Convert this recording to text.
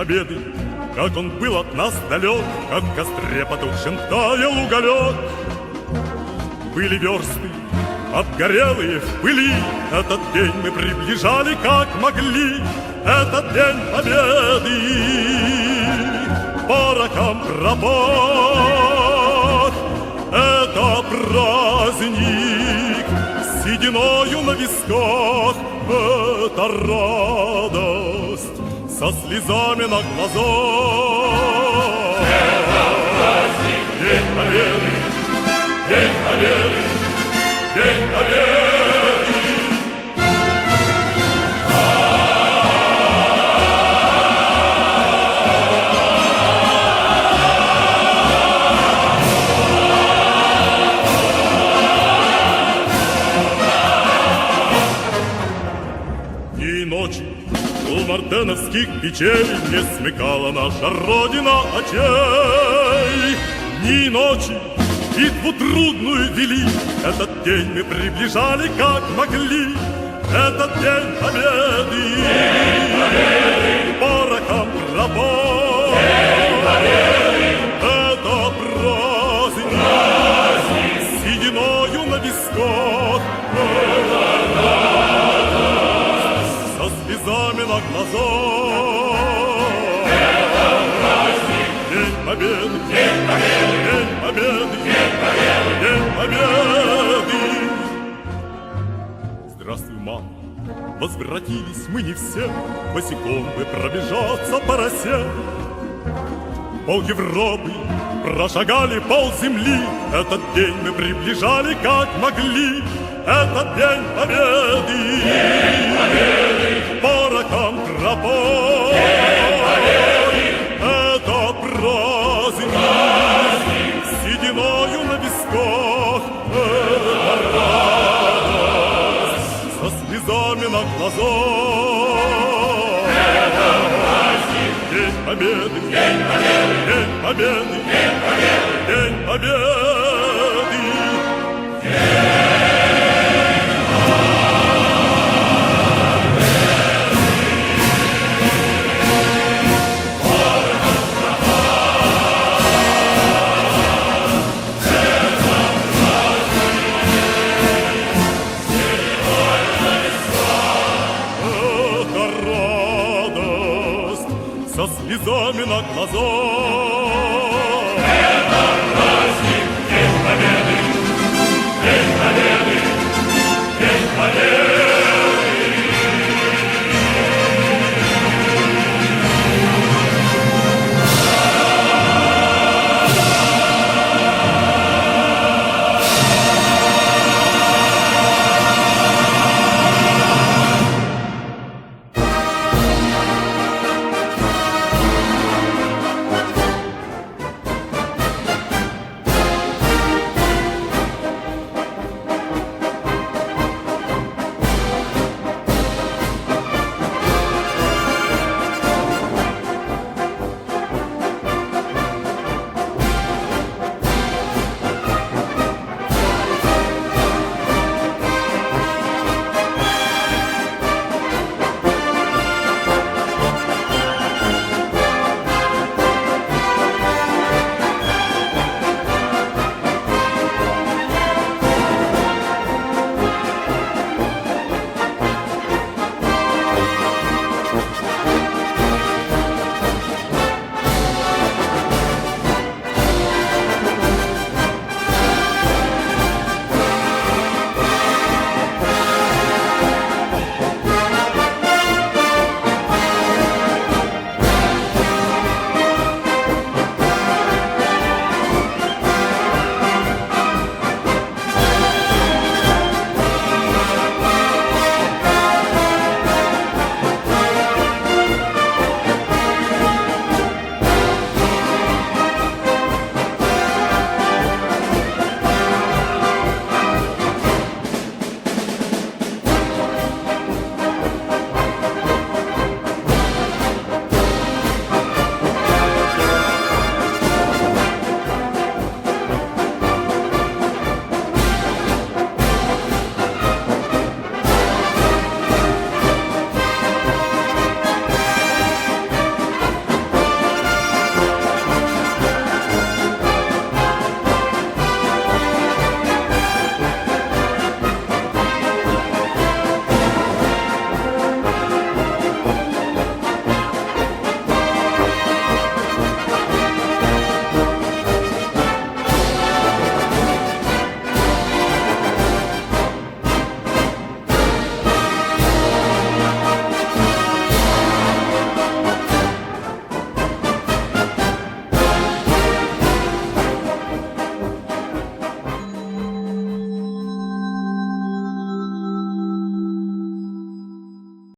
победы, как он был от нас далек, как в костре потухшем таял уголек. Были версты, обгорелые в пыли, этот день мы приближали, как могли, этот день победы. По рокам пропах, это праздник, сединою на висках, это радость, со слезами на глазах. Это праздник, день победы, день победы, день победы. Дни и ночи у мартеновских печей не смыкала наша Родина очей. Дни и ночи битву трудную вели, этот день мы приближали, как могли, этот день победы. День победы. По рокам пропах, День победы. это праздник, сединою на висках, это радость, со слезами на глазах. Это праздник, день победы, день победы, день победы, день победы, день победы. Здравствуй, мама, возвратились мы не все, босиком бы пробежаться по росе. Пол Европы прошагали, пол земли, этот день мы приближали, как могли, этот день победы. День победы. По рокам пропах, День победы. это праздник, сединою на висках, это радость, со слезами на глазах. Это праздник, День победы, день победы, день победы, день победы, день победы. Это радость, со слезами на глазах. это праздник, день победы, день победы, день победы.